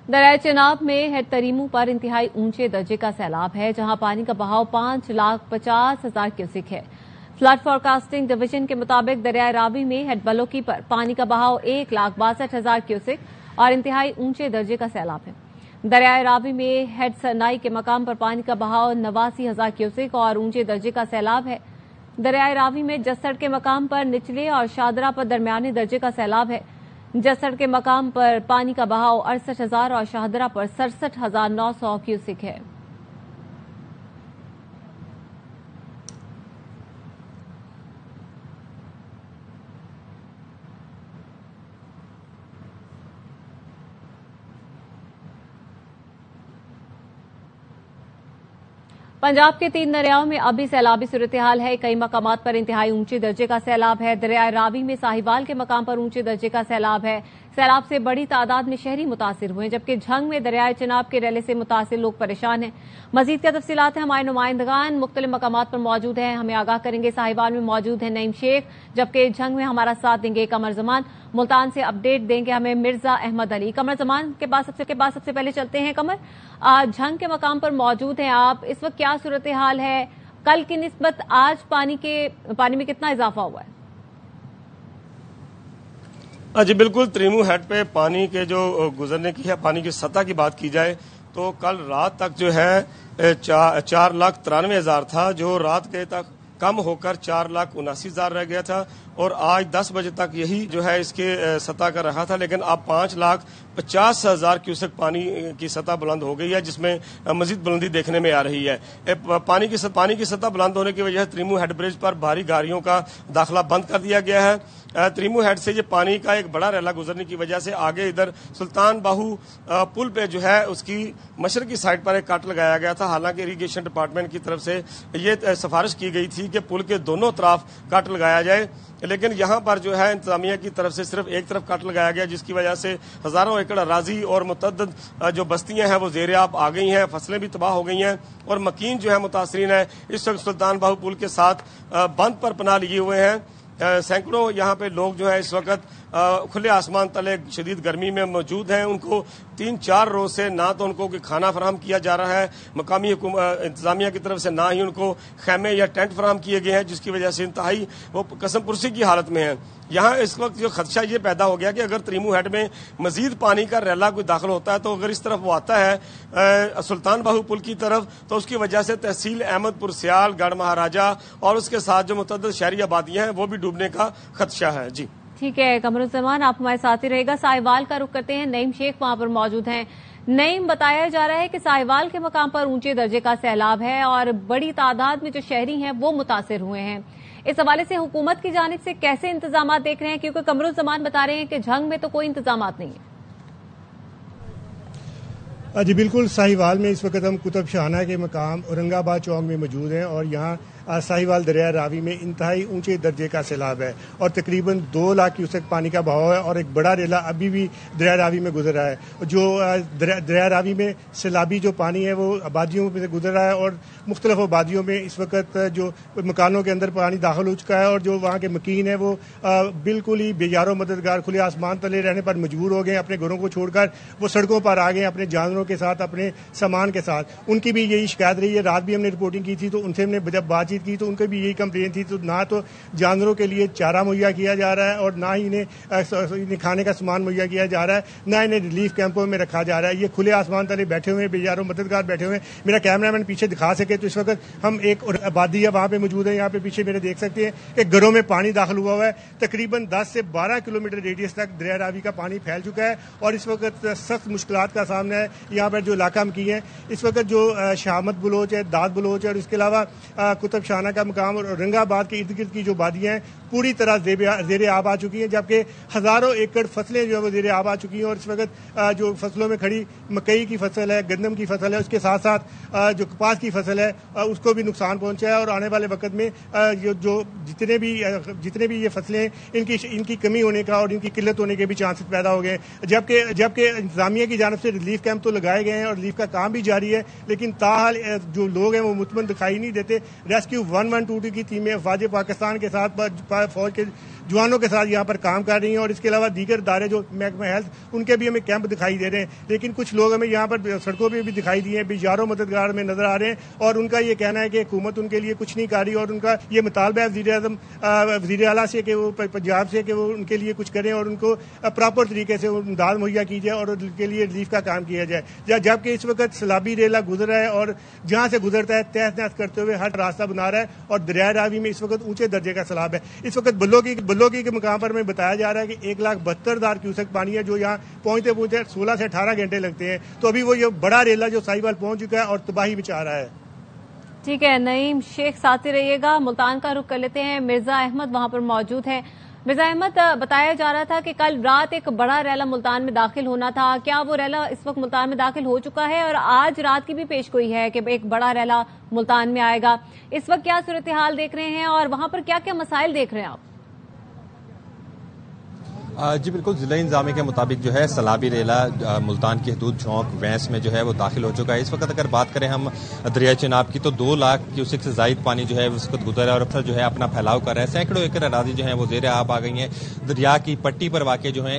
दरिया चेनाब में हेड तरीमू पर इंतहाई ऊंचे दर्जे का सैलाब है, जहां पानी का बहाव 5,50,000 क्यूसिक है। फ्लड फोरकास्टिंग डिवीजन के मुताबिक दरिया रावी में हेड बलोकी पर पानी का बहाव 1,62,000 क्यूसिक और इंतहाई ऊंचे दर्जे का सैलाब है। दरिया रावी में हेड सरनाई के मकाम पर पानी का बहाव 89,000 क्यूसिक और ऊंचे दर्जे का सैलाब है। दरिया रावी में जस्सड़ के मकाम पर निचले और शादरा पर दरमियानी दर्जे का सैलाब है। जस्सड़ के मकाम पर पानी का बहाव 68,000 और शाहदरा पर 67,900 क्यूसिक है। पंजाब के 3 दरियाओं में अभी सैलाबी सूरत-ए-हाल है। कई मकामात पर इंतहाई ऊंचे दर्जे का सैलाब है। दरिया रावी में साहिवाल के मकाम पर ऊंचे दर्जे का सैलाब है। सैलाब से बड़ी तादाद में शहरी मुतासिर हुए, जबकि झंग में दरिया चेनाब के रेले से मुतासिर लोग परेशान हैं। मजीद क्या तफसीलात हैं, हमारे नुमाइंदगान मुख्तलिफ मकामात पर मौजूद हैं, हमें आगाह करेंगे। साहिवाल में मौजूद है नईम शेख, जबकि झंग में हमारा साथ देंगे कमर जमान। मुल्तान से अपडेट देंगे हमें मिर्जा अहमद अली। कमर जमान के बाद सबसे पहले चलते हैं। कमर, झंग के मकाम पर मौजूद हैं आप, इस वक्त क्या सूरत हाल है? कल की निस्बत आज पानी में कितना इजाफा हुआ है? जी बिल्कुल, तरीमू हेड पे पानी के जो गुजरने की है, पानी की सतह की बात की जाए तो कल रात तक जो है 4,93,000 था, जो रात के तक कम होकर 4,79,000 रह गया था और आज 10 बजे तक यही जो है इसके सतह का रहा था। लेकिन अब 5,50,000 क्यूसेक पानी की सतह बुलंद हो गई है, जिसमें मजीद बुलंदी देखने में आ रही है। पानी की सतह बुलंद होने की वजह से तरीमू हेड ब्रिज पर भारी गाड़ियों का दाखिला बंद कर दिया गया है। तरीमू हेड से ये पानी का एक बड़ा रेला गुजरने की वजह से आगे इधर सुल्तान बाहू पुल पे जो है उसकी मशरकी साइड पर एक कट लगाया गया था। हालांकि इरिगेशन डिपार्टमेंट की तरफ से ये सिफारिश की गई थी कि पुल के दोनों तरफ कट लगाया जाए, लेकिन यहाँ पर जो है इंतजामिया की तरफ से सिर्फ एक तरफ कट लगाया गया, जिसकी वजह से हजारों एकड़ अराजी और मुतअद्दिद जो बस्तियां हैं वो ज़ेर-ए-आब आ गई हैं, फसलें भी तबाह हो गई हैं और मकीन जो है मुतासरीन है इस वक्त सुल्तान बाहू पुल के साथ बंद पर पनाह लिए हुए हैं। सैकड़ों यहाँ पे लोग जो है इस वक्त खुले आसमान तले शदीद गर्मी में मौजूद हैं। उनको 3-4 रोज से ना तो उनको खाना फराहम किया जा रहा है मकामी इंतजामिया की तरफ से, ना ही उनको खैमे या टेंट फराहम किए गए हैं, जिसकी वजह से इंतहाई वो कसम पुरसी की हालत में है। यहाँ इस वक्त जो खदशा ये पैदा हो गया कि अगर तरीमू हेड में मजीद पानी का रेला कोई दाखिल होता है तो अगर इस तरफ वो आता है सुल्तान बाहू पुल की तरफ, तो उसकी वजह से तहसील अहमदपुर सियाल, गढ़ महाराजा और उसके साथ जो मुतअद्दिद शहरी आबादियां हैं वो भी डूबने का खदशा है। जी ठीक है कमरुज़्ज़मान, आप हमारे साथ ही रहेगा। साहिवाल का रुख करते हैं, नईम शेख वहां पर मौजूद हैं। नईम, बताया जा रहा है कि साहिवाल के मकाम पर ऊंचे दर्जे का सैलाब है और बड़ी तादाद में जो शहरी हैं वो मुतासिर हुए हैं। इस हवाले से हुकूमत की जानिब से कैसे इंतजाम देख रहे हैं, क्योंकि कमरुज़्ज़मान बता रहे हैं कि झंग में तो कोई इंतजाम नहीं है। जी बिल्कुल, साहिवाल में इस वक्त हम कुतुब शाहना के मकाम औरंगाबाद चौक में मौजूद हैं और यहाँ साहिवाल दरिया रावी में इंतहाई ऊंचे दर्जे का सैलाब है और तकरीबन 2 लाख क्यूसेक पानी का बहाव है और एक बड़ा रेला अभी भी दरिया रावी में गुजर रहा है। जो दरिया रावी में सैलाबी जो पानी है वो आबादियों में से गुजर रहा है और मुख्तलिफ आबादियों में इस वक्त जो मकानों के अंदर पानी दाखिल हो चुका है और जो वहाँ के मकीन है वो बिल्कुल ही बेयारो मददगार खुले आसमान तले रहने पर मजबूर हो गए। अपने घरों को छोड़कर वो सड़कों पर आ गए अपने जानवरों के साथ, अपने सामान के साथ। उनकी भी यही शिकायत रही है। रात भी हमने रिपोर्टिंग की थी तो उनसे हमने जब बातचीत की तो उनके भी यही कंप्लेन थी। तो ना तो जानवरों के लिए चारा मुहैया किया जा रहा है और ना ही इन्हें खाने का सामान मुहैया किया जा रहा है, ना इन्हें रिलीफ कैंपों में रखा जा रहा है। ये खुले आसमान तले बैठे हुए बेयारो मददगार बैठे हुए। मेरा कैमरामैन पीछे दिखा सके तो इस वक्त हम एक आबादी है वहां पे मौजूद है। यहाँ पे पीछे मेरे देख सकते हैं कि घरों में पानी दाखिल हुआ है। तकरीबन 10 से 12 किलोमीटर रेडियस तक दरिया रावी का पानी फैल चुका है और इस वक्त सख्त मुश्किलात का सामना है। यहाँ पर जो इलाका हम किए हैं इस वक्त जो शामत बलोच है, दाद बलोच है और इसके अलावा कुतुब शाहना का मकाम और औरंगाबाद के इर्द गिर्द की जो वादियां हैं पूरी तरह ज़ेर आब आ चुकी हैं, जबकि हजारों एकड़ फसलें जो है वो ज़ेर आब आ चुकी हैं और इस वक्त जो फसलों में खड़ी मकई की फसल है, गंदम की फसल है, उसके साथ साथ जो कपास की फसल है उसको भी नुकसान पहुंचा है और आने वाले वक्त में जो जितने भी ये फसलें इनकी कमी होने का और इनकी किल्लत होने के भी चांसेस पैदा हो गए। जबकि इंतजामिया की जानब से रिलीफ कैंप तो लगाए गए हैं और रिलीफ का काम भी जारी है, लेकिन ताहाल जो लोग हैं वो मुतमईन दिखाई नहीं देते। रेस्क्यू 1122 की टीमें अफवाज पाकिस्तान के साथ फौज के जवानों के साथ यहाँ पर काम कर रही हैं और इसके अलावा दीगर इदारे जो महकमा हेल्थ उनके भी हमें कैंप दिखाई दे रहे हैं। लेकिन कुछ लोग हमें यहाँ पर सड़कों पर भी दिखाई दिए हैं, बेजारों मददगार में नजर आ रहे हैं और उनका ये कहना है कि हुकूमत उनके लिए कुछ नहीं कर रही और उनका ये मुतालबा है वज़ीर आला से कि वो पंजाब से कि वो उनके लिए कुछ करें और उनको प्रॉपर तरीके से इमदाद मुहैया की जाए और उनके लिए रिलीफ का काम किया जाए। जबकि इस वक्त सैलाबी रेला गुजर रहा है और जहाँ से गुजरता है तहस नहस करते हुए हर रास्ता बना रहा है और दरिया रावी में इस वक्त ऊंचे दर्जे का सैलाब है। इस वक्त बल्लोकी के मुकाम पर हमें बताया जा रहा है कि 1,72,000 क्यूसेक पानी है जो यहाँ पहुंचते 16 से 18 घंटे लगते हैं। तो अभी वो ये बड़ा रेला जो साहिवाल पहुंच चुका है और तबाही मचा रहा है। ठीक है नईम शेख, साथ ही रहिएगा। मुल्तान का रुख कर लेते हैं, मिर्जा अहमद वहां पर मौजूद है। मिर्जा अहमद, बताया जा रहा था कि कल रात एक बड़ा रैला मुल्तान में दाखिल होना था, क्या वो रैला इस वक्त मुल्तान में दाखिल हो चुका है? और आज रात की भी पेशगोई है कि एक बड़ा रैला मुल्तान में आएगा। इस वक्त क्या सूरत हाल देख रहे हैं और वहां पर क्या क्या मसाइल देख रहे हैं आप? जी बिल्कुल, जिला इंतजामिया के मुताबिक जो है सैलाबी रेला मुल्तान की हदूद चौक वैंस में जो है वो दाखिल हो चुका है। इस वक्त अगर बात करें हम दरिया चिनाब की तो 2 लाख क्यूसेक से जायद पानी जो है उस वक्त गुजरा है और अक्सर जो है अपना फैलाव कर रहा है। सैकड़ों एकड़ अराजी जो है वो ज़ेर आब आ गई हैं। दरिया की पट्टी पर वाक़ जो है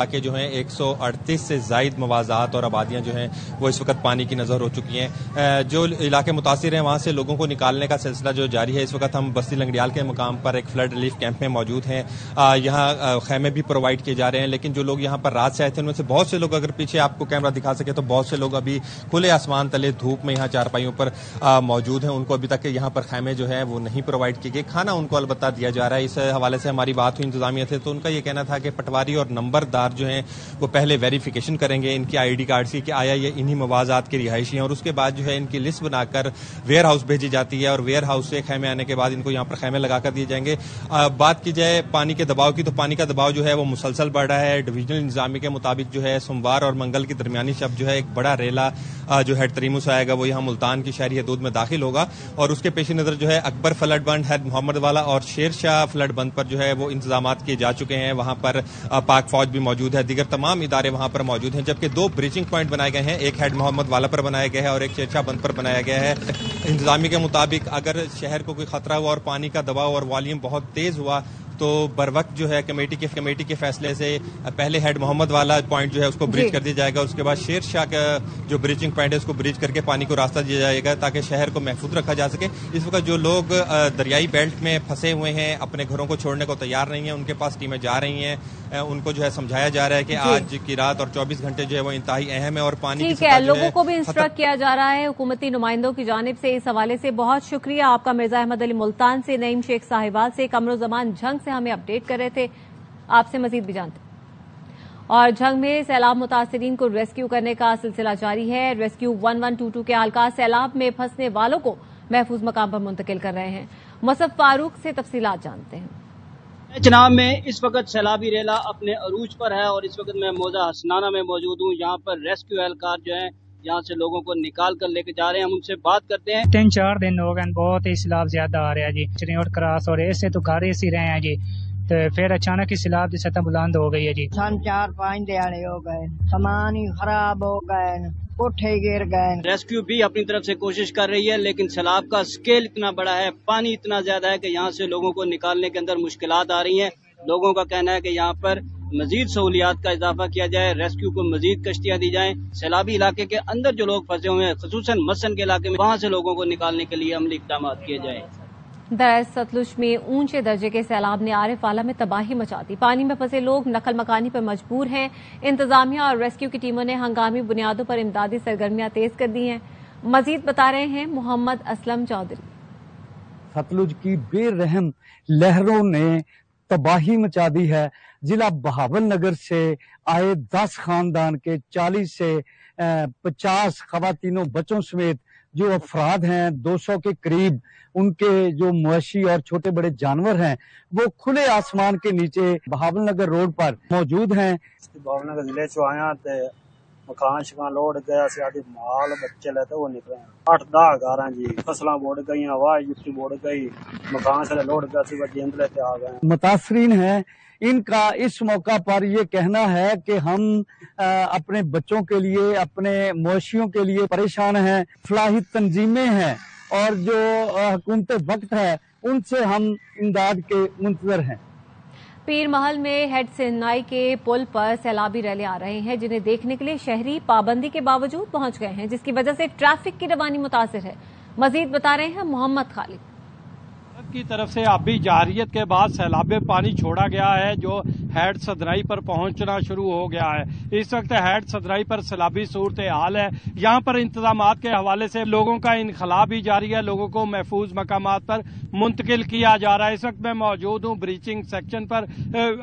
138 से जायद मवाज़ात और आबादियाँ जो हैं वो इस वक्त पानी की नज़र हो चुकी हैं। जो इलाके मुतासिर हैं वहाँ से लोगों को निकालने का सिलसिला जो जारी है। इस वक्त हम बस्ती लंगड़ियाल के मुकाम पर एक फ्लड रिलीफ कैंप में मौजूद हैं। यहाँ खैमे भी प्रोवाइड किए जा रहे हैं, लेकिन जो लोग यहाँ पर रात से आए थे उनमें से बहुत से लोग, अगर पीछे आपको कैमरा दिखा सके तो बहुत से लोग अभी खुले आसमान तले धूप में यहाँ चारपाइयों पर मौजूद हैं। उनको अभी तक यहाँ पर खैमे जो है वो नहीं प्रोवाइड किए गए, खाना उनको अलबत्ता दिया जा रहा है। इस हवाले से हमारी बात हुई इंतजामिया से तो उनका ये कहना था कि पटवारी और नंबरदार जो हैं वो पहले वेरिफिकेशन करेंगे इनकी ID कार्ड की कि आया ये इन्हीं मवाज़ात की रिहायशी हैं और उसके बाद जो है इनकी लिस्ट बनाकर वेयर हाउस भेजी जाती है और वेयर हाउस से खैमे आने के बाद इनको यहाँ पर खैमे लगाकर दिए जाएंगे। बात की जाए पानी के दबाव की तो पानी का दबाव जो है वो मुसलसल बढ़ रहा है। डिवीजनल इंतजामिया के मुताबिक जो है सोमवार और मंगल की दरमियानी शब जो है एक बड़ा रेला जो हेड तरीमुस आएगा वो यहाँ मुल्तान की शहरी हदूद में दाखिल होगा और उसके पेश नज़र जो है अकबर फ्लड बंद, हैद मोहम्मद वाला और शेर शाह फ्लड बंद पर जो है वो इंतजाम किए जा चुके हैं। वहाँ पर पाक फौज भी मौजूद है, दीगर तमाम इदारे वहाँ पर मौजूद हैं, जबकि 2 ब्रीचिंग पॉइंट बनाए गए हैं, एक हैड मोहम्मद वाला पर बनाया गया है और एक शेर शाह बंद पर बनाया गया है। इंतजामिया के मुताबिक अगर शहर को कोई खतरा हुआ और पानी का दबाव और वॉल्यूम बहुत तेज हुआ तो बर वक्त जो है कमेटी के फैसले से पहले हेड मोहम्मद वाला पॉइंट जो है उसको ब्रिज कर दिया जाएगा। उसके बाद शेर शाह का जो ब्रिजिंग पॉइंट है उसको ब्रिज करके पानी को रास्ता दिया जाएगा ताकि शहर को महफूज रखा जा सके। इस वक्त जो लोग दरियाई बेल्ट में फंसे हुए हैं, अपने घरों को छोड़ने को तैयार नहीं है, उनके पास टीमें जा रही हैं, उनको जो है समझाया जा रहा है कि आज की रात और 24 घंटे जो है वो इंतहाई अहम है और पानी ठीक है, लोगों को भी इंस्ट्रक्ट किया जा रहा है हुकूमती नुमाइंदों की जानिब से। इस हवाले से बहुत शुक्रिया आपका मिर्जा अहमद अली मुल्तान से, नईम शेख साहिवाल से, कमरुज़्ज़मान झंग से हमें अपडेट कर रहे थे। आपसे मजीद भी जानते। और झंग में सैलाब मुतासिरीन को रेस्क्यू करने का सिलसिला जारी है। रेस्क्यू 1122 के एहलकार सैलाब में फंसने वालों को महफूज मकाम पर मुंतकिल कर रहे हैं। मुसफ़ फारूक से तफसीलात जानते हैं। चिनाब में इस वक्त सैलाबी रेला अपने अरूज पर है और इस वक्त मैं मौजा हसनाना में मौजूद हूँ। यहाँ पर रेस्क्यू एहलकार जो है यहाँ से लोगों को निकाल कर लेके जा रहे हैं। हम उनसे बात करते हैं। 3-4 दिन हो गए, बहुत ही सैलाब ज्यादा आ रहा है जी, चिड़ियोट क्रॉस और ऐसे तो घर ऐसे रहे हैं जी, तो फिर अचानक ही सैलाब की सतह बुलंद हो गई है जी। 4-5 दिहाड़े हो गए, सामान ही खराब हो गए, कोठे गिर गए। रेस्क्यू भी अपनी तरफ से कोशिश कर रही है लेकिन सैलाब का स्केल इतना बड़ा है, पानी इतना ज्यादा है कि यहाँ से लोगों को निकालने के अंदर मुश्किलात आ रही हैं। लोगों का कहना है कि यहाँ पर मजीद सहूलियात का इजाफा किया जाए, रेस्क्यू को मजीद कश्तियाँ दी जाएं। सैलाबी इलाके के अंदर जो लोग फंसे हुए हैं, खुसूसन मसन के इलाके में, वहाँ से लोगों को निकालने के लिए अमली इक़दाम किए जाएं। दरिया सतलुज में ऊंचे दर्जे के सैलाब ने आरिफ वाला में तबाही मचा दी। पानी में फंसे लोग नकल मकानी पर मजबूर हैं। इंतजामिया और रेस्क्यू की टीमों ने हंगामी बुनियादों पर इमदादी सरगर्मियां तेज कर दी हैं। मजीद बता रहे हैं मोहम्मद असलम चौधरी। सतलुज की बेरहम लहरों ने तबाही मचा दी है। जिला बहावल नगर से आए 10 खानदान के 40 से 50 खवातीनों बच्चों समेत जो अफराद हैं 200 के करीब, उनके जो मवेशी और छोटे बड़े जानवर हैं वो खुले आसमान के नीचे बहावल नगर रोड पर मौजूद हैं। बहावल नगर जिले चो आया मकान शकान लोड गया से आदि माल बच्चे लेते वो निकले 8-10 घर जी, फसलां बोड़ गई, हवा जुत्ती बोड़ गई, मकान से लोड गया सी जेंद लेते आ गए। मुतासरीन हैं, इनका इस मौका पर ये कहना है कि हम अपने बच्चों के लिए, अपने मवेशियों के लिए परेशान हैं। फलाही तंजीमें हैं और जो हुकूमत वक्त है उनसे हम इमदाद के मुंतज़र हैं। पीर महल में हेड सिन्नाई के पुल पर सैलाबी रैले आ रहे हैं, जिन्हें देखने के लिए शहरी पाबंदी के बावजूद पहुंच गए हैं, जिसकी वजह से ट्रैफिक की रवानी मुतासिर है। मजीद बता रहे हैं मोहम्मद खालिद। की तरफ से आबी जारियत के बाद सैलाबी पानी छोड़ा गया है, जो हेड सदराई पर पहुंचना शुरू हो गया है। इस वक्त हेड सदराई पर सैलाबी सूरत हाल है। यहाँ पर इंतजामात के हवाले से लोगों का इनखला भी जारी है, लोगों को महफूज मकामात पर मुंतकिल किया जा रहा है। इस वक्त मैं मौजूद हूँ ब्रीचिंग सेक्शन पर।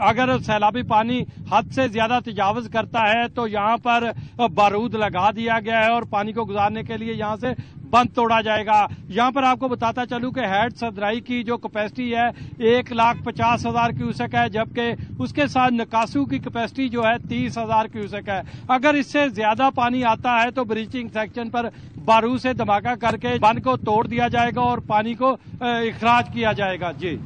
अगर सैलाबी पानी हद से ज्यादा तजावज करता है तो यहाँ पर बारूद लगा दिया गया है और पानी को गुजारने के लिए यहाँ से बंद तोड़ा जाएगा। यहाँ पर आपको बताता चलूं कि हेड सदराई की जो कैपेसिटी है 1,50,000 क्यूसेक है, जबकि उसके साथ निकासू की कैपेसिटी जो है 30,000 क्यूसेक है। अगर इससे ज्यादा पानी आता है तो ब्रीचिंग सेक्शन पर बारूद से धमाका करके बंद को तोड़ दिया जाएगा और पानी को इखराज किया जाएगा। जी।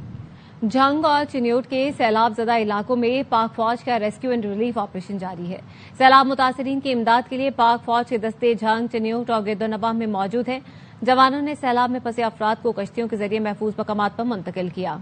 झंग और चिन्योट के सैलाब ज़दा इलाकों में पाक फौज का रेस्क्यू एंड रिलीफ ऑपरेशन जारी है। सैलाब मुतासरीन की इमदाद के लिए पाक फौज के दस्ते झंग, चिन्योट और गिरदोनवाह में मौजूद हैं। जवानों ने सैलाब में फंसे अफराद को कश्तियों के जरिए महफूज मकामात पर मुंतकिल किया।